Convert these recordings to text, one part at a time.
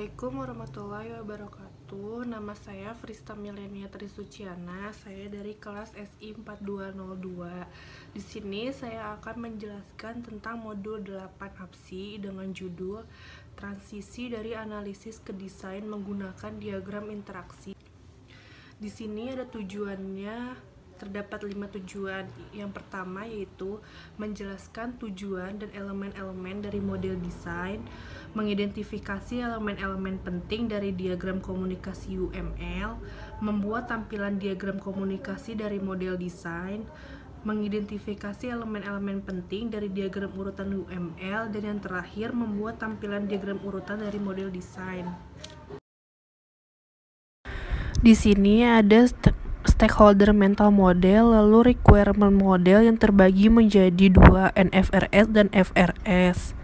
Assalamualaikum warahmatullahi wabarakatuh. Nama saya Frista Milenia Trisuciana. Saya dari kelas SI 4202. Di sini saya akan menjelaskan tentang modul 8 APSI dengan judul Transisi dari Analisis ke Desain menggunakan Diagram Interaksi. Di sini ada tujuannya. Terdapat 5 tujuan. Yang pertama yaitu menjelaskan tujuan dan elemen-elemen dari model desain, mengidentifikasi elemen-elemen penting dari diagram komunikasi UML, membuat tampilan diagram komunikasi dari model desain, mengidentifikasi elemen-elemen penting dari diagram urutan UML, dan yang terakhir membuat tampilan diagram urutan dari model desain. Di sini ada stakeholder mental model, lalu requirement model yang terbagi menjadi dua, NFRS dan FRS.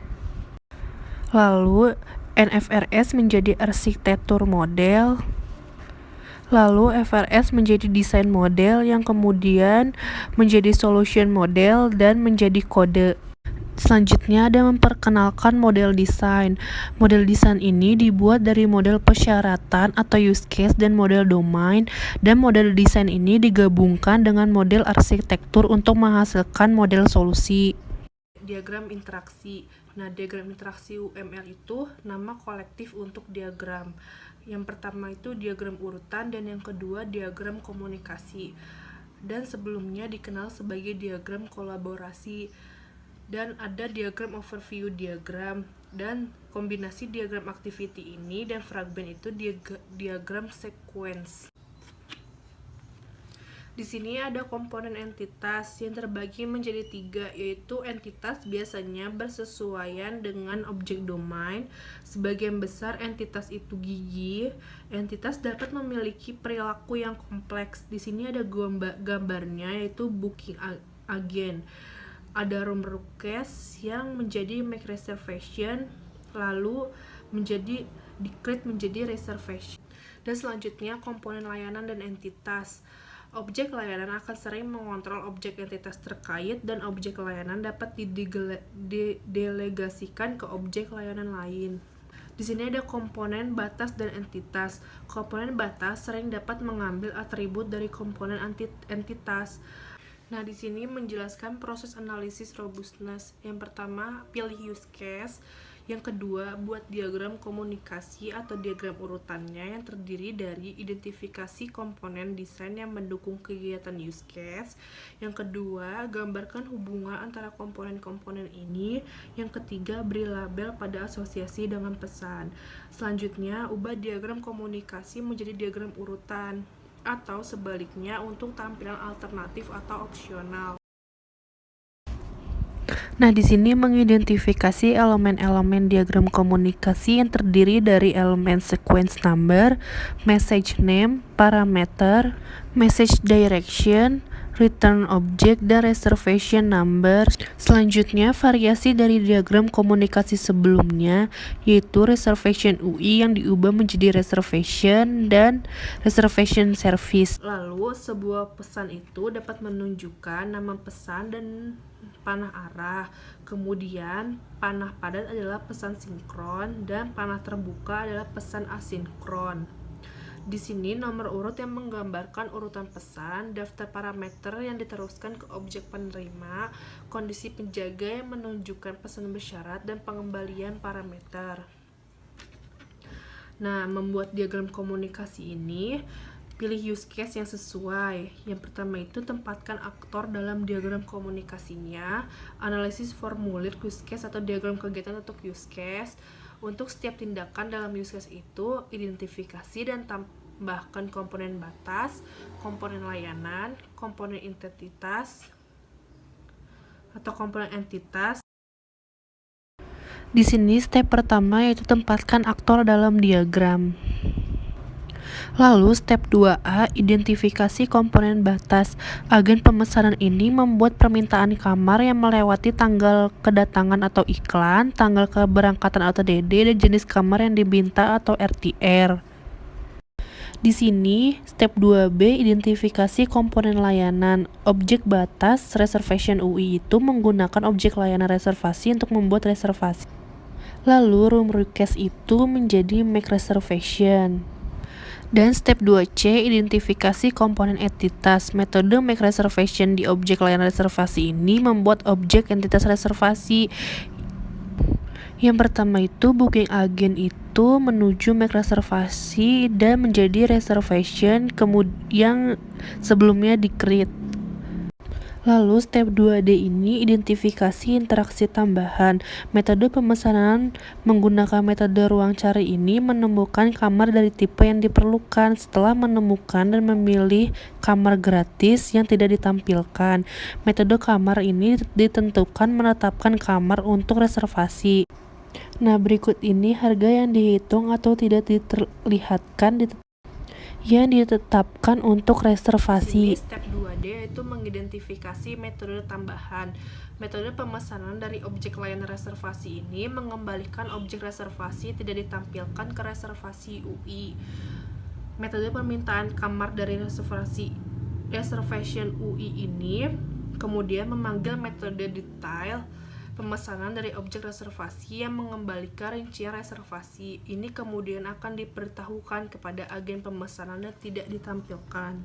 Lalu NFRS menjadi arsitektur model, lalu FRS menjadi desain model, yang kemudian menjadi solution model dan menjadi kode. Selanjutnya ada memperkenalkan model desain. Model desain ini dibuat dari model persyaratan atau use case dan model domain, dan model desain ini digabungkan dengan model arsitektur untuk menghasilkan model solusi. Diagram interaksi. Nah, diagram interaksi UML itu nama kolektif untuk diagram. Yang pertama itu diagram urutan dan yang kedua diagram komunikasi. Dan sebelumnya dikenal sebagai diagram kolaborasi. Dan ada diagram overview diagram, dan kombinasi diagram activity ini dan fragment itu diagram sequence. Di sini ada komponen entitas yang terbagi menjadi 3, yaitu entitas biasanya bersesuaian dengan objek domain. Sebagian besar entitas itu gigi. Entitas dapat memiliki perilaku yang kompleks. Di sini ada gambarnya, yaitu booking agent. Ada room request yang menjadi make reservation, lalu menjadi decrease menjadi reservation. Dan selanjutnya komponen layanan dan entitas. Objek layanan akan sering mengontrol objek entitas terkait, dan objek layanan dapat didelegasikan ke objek layanan lain. Di sini ada komponen batas dan entitas. Komponen batas sering dapat mengambil atribut dari komponen entitas. Nah, di sini menjelaskan proses analisis robustness. Yang pertama, pilih use case. Yang kedua, buat diagram komunikasi atau diagram urutannya yang terdiri dari identifikasi komponen desain yang mendukung kegiatan use case. Yang kedua, gambarkan hubungan antara komponen-komponen ini. Yang ketiga, beri label pada asosiasi dengan pesan. Selanjutnya, ubah diagram komunikasi menjadi diagram urutan, atau sebaliknya untuk tampilan alternatif atau opsional. Nah, di sini mengidentifikasi elemen-elemen diagram komunikasi yang terdiri dari elemen sequence number, message name, parameter, message direction, return object, dan reservation number. Selanjutnya, variasi dari diagram komunikasi sebelumnya, yaitu reservation UI yang diubah menjadi reservation dan reservation service. Lalu, sebuah pesan itu dapat menunjukkan nama pesan dan panah arah. Kemudian, panah padat adalah pesan sinkron dan panah terbuka adalah pesan asinkron. Di sini nomor urut yang menggambarkan urutan pesan, daftar parameter yang diteruskan ke objek penerima, kondisi penjaga yang menunjukkan pesan bersyarat, dan pengembalian parameter. Nah, membuat diagram komunikasi ini, pilih use case yang sesuai. Yang pertama itu tempatkan aktor dalam diagram komunikasinya, analisis formulir use case atau diagram kegiatan untuk use case. Untuk setiap tindakan dalam use case itu, identifikasi dan tambahkan komponen batas, komponen layanan, komponen identitas atau komponen entitas. Di sini step pertama yaitu tempatkan aktor dalam diagram. Lalu step 2A, identifikasi komponen batas. Agen pemesanan ini membuat permintaan kamar yang melewati tanggal kedatangan atau iklan, tanggal keberangkatan atau DD, dan jenis kamar yang diminta atau RTR. Di sini, step 2B, identifikasi komponen layanan. Objek batas reservation UI itu menggunakan objek layanan reservasi untuk membuat reservasi. Lalu room request itu menjadi make reservation. Dan step 2C, identifikasi komponen entitas. Metode make reservation di objek layanan reservasi ini membuat objek entitas reservasi. Yang pertama itu booking agent itu menuju make reservasi dan menjadi reservation kemudian sebelumnya di create. Lalu step 2D ini identifikasi interaksi tambahan. Metode pemesanan menggunakan metode ruang cari ini menemukan kamar dari tipe yang diperlukan. Setelah menemukan dan memilih kamar gratis yang tidak ditampilkan, metode kamar ini ditentukan menetapkan kamar untuk reservasi. Nah, berikut ini harga yang dihitung atau tidak diperlihatkan yang ditetapkan untuk reservasi. Step 2D yaitu mengidentifikasi metode tambahan. Metode pemesanan dari objek layanan reservasi ini mengembalikan objek reservasi tidak ditampilkan ke reservasi UI. Metode permintaan kamar dari reservation UI ini kemudian memanggil metode detail pemesanan dari objek reservasi yang mengembalikan rincian reservasi. Ini kemudian akan diberitahukan kepada agen pemesanan dan tidak ditampilkan.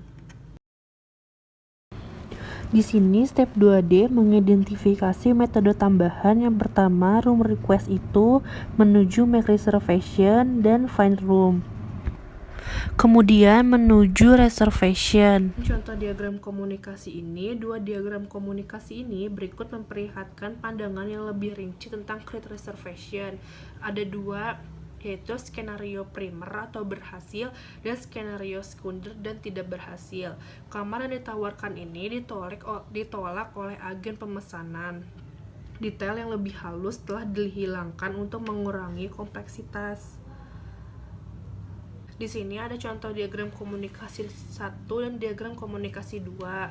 Di sini step 2D mengidentifikasi metode tambahan. Yang pertama, room request itu menuju make reservation dan find room. Kemudian menuju reservation. Contoh diagram komunikasi ini, dua diagram komunikasi ini berikut memperlihatkan pandangan yang lebih rinci tentang create reservation. Ada dua, yaitu skenario primer atau berhasil dan skenario sekunder dan tidak berhasil. Kamar yang ditawarkan ini ditolak oleh agen pemesanan. Detail yang lebih halus telah dihilangkan untuk mengurangi kompleksitas. Di sini ada contoh diagram komunikasi 1 dan diagram komunikasi 2.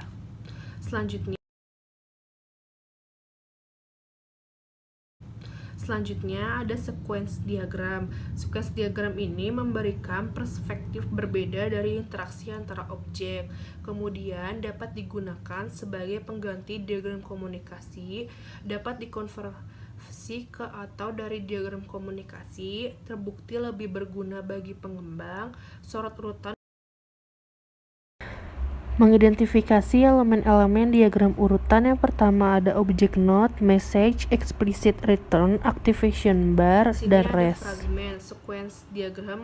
Selanjutnya ada sequence diagram. Sequence diagram ini memberikan perspektif berbeda dari interaksi antara objek. Kemudian dapat digunakan sebagai pengganti diagram komunikasi, dapat dikonversi ke atau dari diagram komunikasi, terbukti lebih berguna bagi pengembang. Sorot urutan mengidentifikasi elemen-elemen diagram urutan. Yang pertama ada object node, message, explicit return, activation bar, dan rest. Fragment. Sequence diagram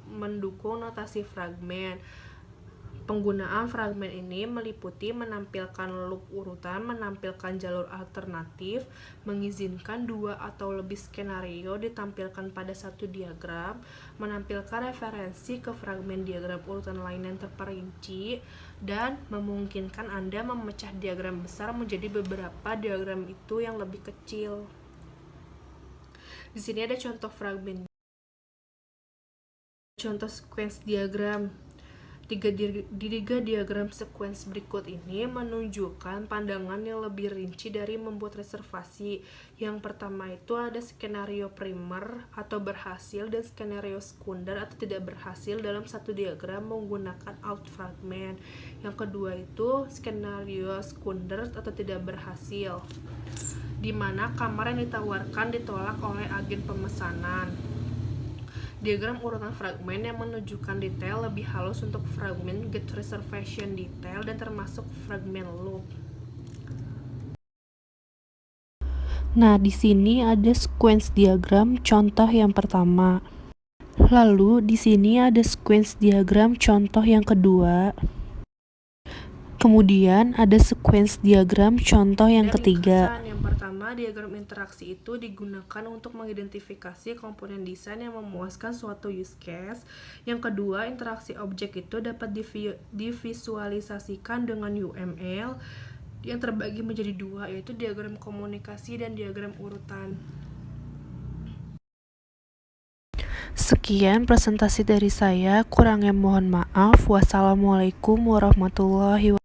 mendukung notasi fragment. Penggunaan fragmen ini meliputi menampilkan loop urutan, menampilkan jalur alternatif, mengizinkan dua atau lebih skenario ditampilkan pada satu diagram, menampilkan referensi ke fragmen diagram urutan lain yang terperinci, dan memungkinkan Anda memecah diagram besar menjadi beberapa diagram itu yang lebih kecil. Di sini ada contoh fragmen. Contoh sequence diagram. Tiga diagram sequence berikut ini menunjukkan pandangan yang lebih rinci dari membuat reservasi. Yang pertama itu ada skenario primer atau berhasil dan skenario sekunder atau tidak berhasil dalam satu diagram menggunakan alt fragment. Yang kedua itu skenario sekunder atau tidak berhasil, di mana kamar yang ditawarkan ditolak oleh agen pemesanan. Diagram urutan fragmen yang menunjukkan detail lebih halus untuk fragmen get reservation detail dan termasuk fragmen loop. Nah, di sini ada sequence diagram contoh yang pertama. Lalu di sini ada sequence diagram contoh yang kedua. Kemudian ada sequence diagram contoh yang ketiga. Yang pertama, diagram interaksi itu digunakan untuk mengidentifikasi komponen desain yang memuaskan suatu use case. Yang kedua, interaksi objek itu dapat divisualisasikan dengan UML yang terbagi menjadi dua, yaitu diagram komunikasi dan diagram urutan. Sekian presentasi dari saya, kurangnya mohon maaf. Wassalamualaikum warahmatullahi wabarakatuh.